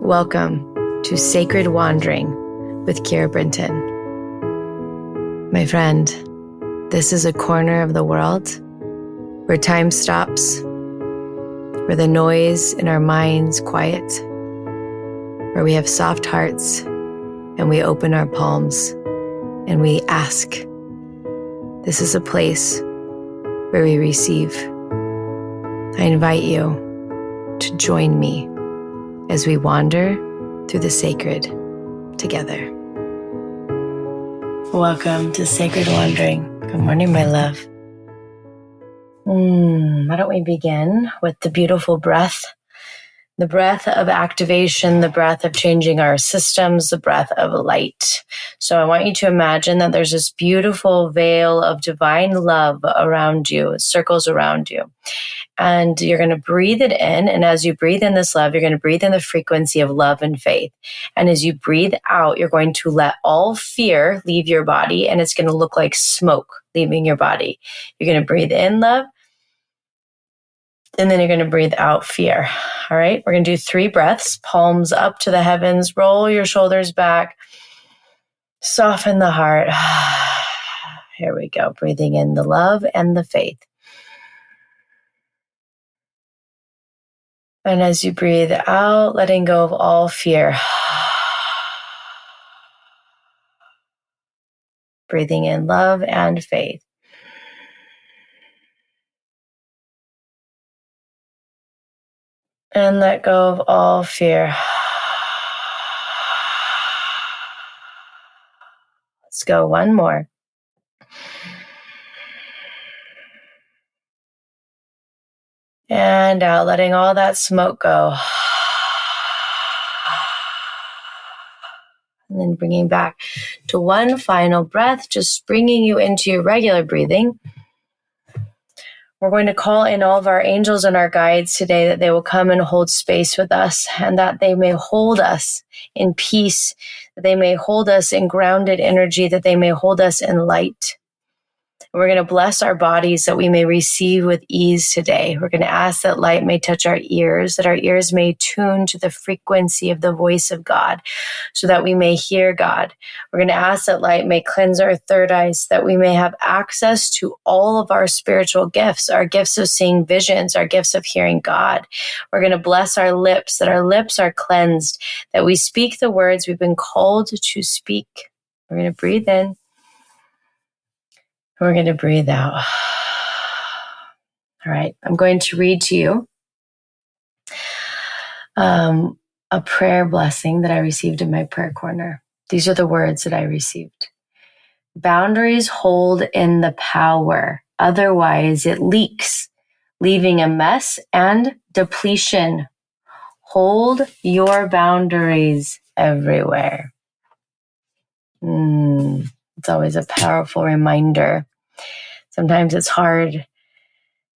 Welcome to Sacred Wandering with Keira. My friend, this is a corner of the world where time stops, where the noise in our minds quiet, where we have soft hearts and we open our palms and we ask. This is a place where we receive. I invite you to join me as we wander through the sacred together. Welcome to Sacred Wandering. Good morning, my love. Why don't we begin with the beautiful breath, the breath of activation, the breath of changing our systems, the breath of light. So I want you to imagine that there's this beautiful veil of divine love around you. It circles around you. And you're going to breathe it in. And as you breathe in this love, you're going to breathe in the frequency of love and faith. And as you breathe out, you're going to let all fear leave your body. And it's going to look like smoke leaving your body. You're going to breathe in love. And then you're going to breathe out fear. All right. We're going to do 3 breaths, palms up to the heavens, roll your shoulders back, soften the heart. Here we go. Breathing in the love and the faith. And as you breathe out, letting go of all fear. Breathing in love and faith. And let go of all fear. Let's go one more. And out, letting all that smoke go. And then bringing back to one final breath, just bringing you into your regular breathing. We're going to call in all of our angels and our guides today that they will come and hold space with us and that they may hold us in peace, that they may hold us in grounded energy, that they may hold us in light. We're going to bless our bodies that we may receive with ease today. We're going to ask that light may touch our ears, that our ears may tune to the frequency of the voice of God so that we may hear God. We're going to ask that light may cleanse our third eye so that we may have access to all of our spiritual gifts, our gifts of seeing visions, our gifts of hearing God. We're going to bless our lips, that our lips are cleansed, that we speak the words we've been called to speak. We're going to breathe in. We're going to breathe out. All right. I'm going to read to you a prayer blessing that I received in my prayer corner. These are the words that I received. Boundaries hold in the power. Otherwise, it leaks, leaving a mess and depletion. Hold your boundaries everywhere. It's always a powerful reminder. Sometimes it's hard,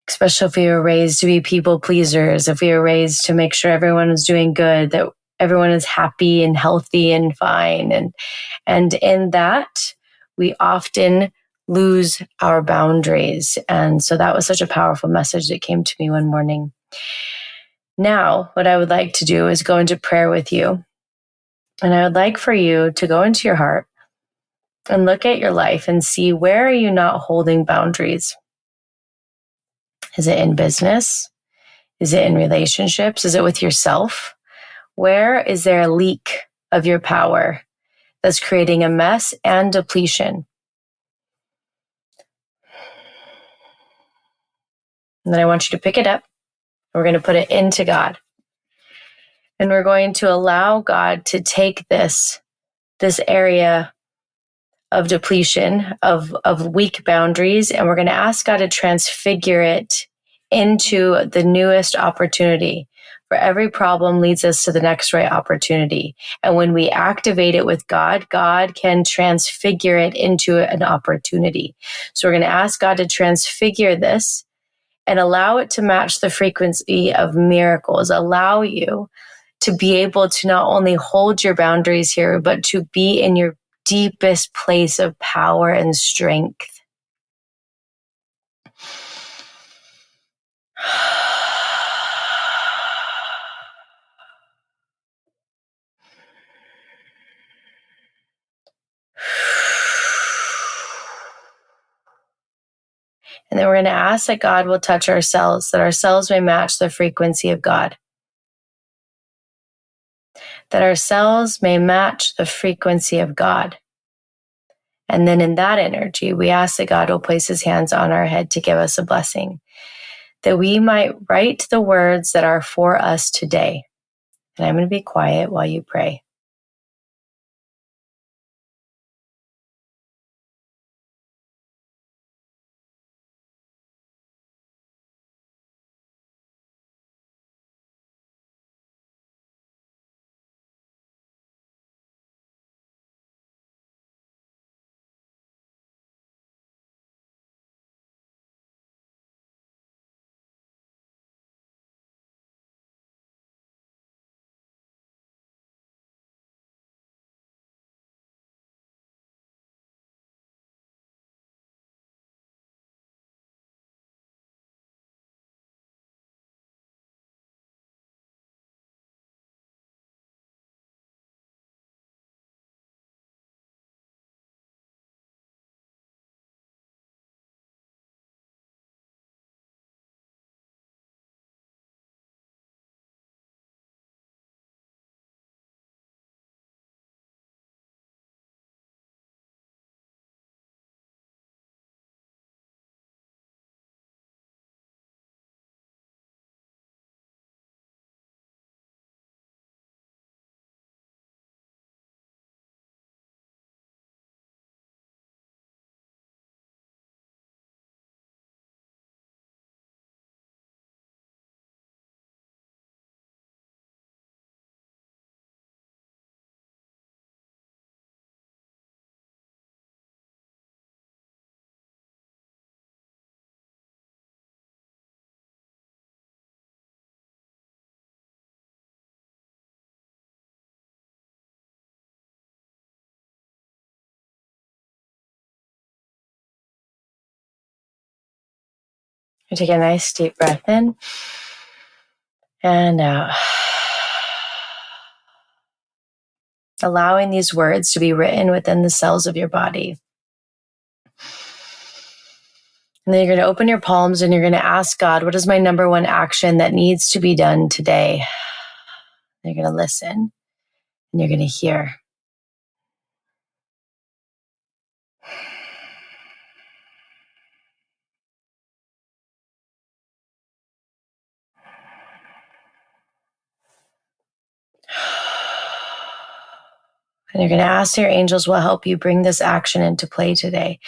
especially if we were raised to be people pleasers, if we were raised to make sure everyone is doing good, that everyone is happy and healthy and fine. And in that, we often lose our boundaries. And so that was such a powerful message that came to me one morning. Now, what I would like to do is go into prayer with you. And I would like for you to go into your heart and look at your life and see, where are you not holding boundaries? Is it in business? Is it in relationships? Is it with yourself? Where is there a leak of your power that's creating a mess and depletion? And then I want you to pick it up. We're going to put it into God. And we're going to allow God to take this area of depletion, of weak boundaries, and we're going to ask God to transfigure it into the newest opportunity. For every problem leads us to the next right opportunity. And when we activate it with God, God can transfigure it into an opportunity. So we're going to ask God to transfigure this and allow it to match the frequency of miracles. Allow you to be able to not only hold your boundaries here, but to be in your deepest place of power and strength. And then we're going to ask that God will touch our cells, that our cells may match the frequency of God. That our cells may match the frequency of God. And then in that energy, we ask that God will place his hands on our head to give us a blessing, that we might write the words that are for us today. And I'm going to be quiet while you pray. You take a nice deep breath in and out. Allowing these words to be written within the cells of your body. And then you're going to open your palms and you're going to ask God, what is my number one action that needs to be done today? And you're going to listen and you're going to hear. And you're going to ask your angels will help you bring this action into play today.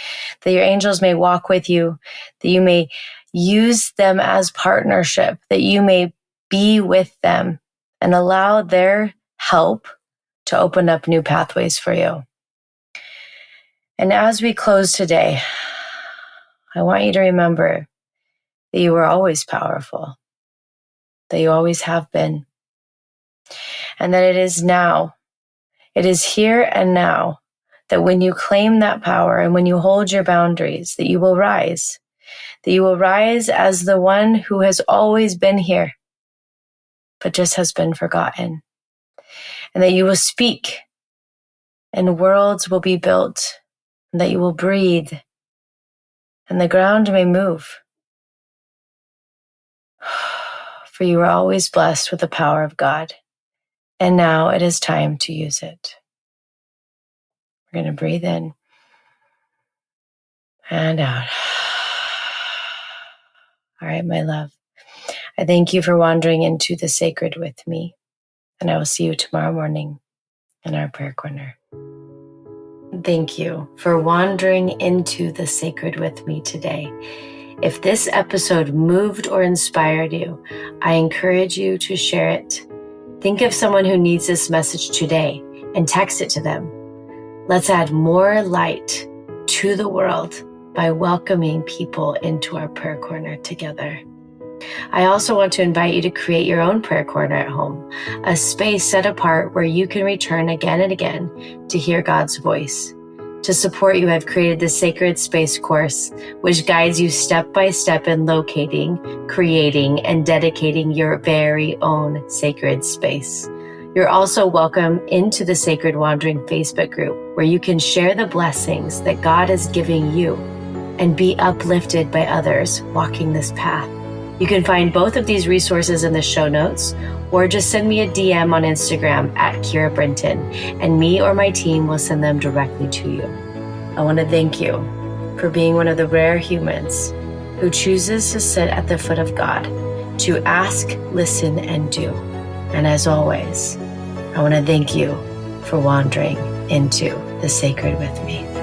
That your angels may walk with you, that you may use them as partnership, that you may be with them and allow their help to open up new pathways for you. And as we close today, I want you to remember that you were always powerful, that you always have been, and that it is now. It is here and now that when you claim that power and when you hold your boundaries, that you will rise as the one who has always been here, but just has been forgotten. And that you will speak and worlds will be built, and that you will breathe and the ground may move. For you are always blessed with the power of God. And now it is time to use it. We're going to breathe in and out. All right, my love. I thank you for wandering into the sacred with me. And I will see you tomorrow morning in our prayer corner. Thank you for wandering into the sacred with me today. If this episode moved or inspired you, I encourage you to share it. Think of someone who needs this message today and text it to them. Let's add more light to the world by welcoming people into our prayer corner together. I also want to invite you to create your own prayer corner at home, a space set apart where you can return again and again to hear God's voice. To support you, I've created the Sacred Space course, which guides you step by step in locating, creating, and dedicating your very own sacred space. You're also welcome into the Sacred Wandering Facebook group, where you can share the blessings that God is giving you and be uplifted by others walking this path. You can find both of these resources in the show notes, or just send me a DM on Instagram at Keira Brinton, and me or my team will send them directly to you. I want to thank you for being one of the rare humans who chooses to sit at the foot of God, to ask, listen, and do. And as always, I want to thank you for wandering into the sacred with me.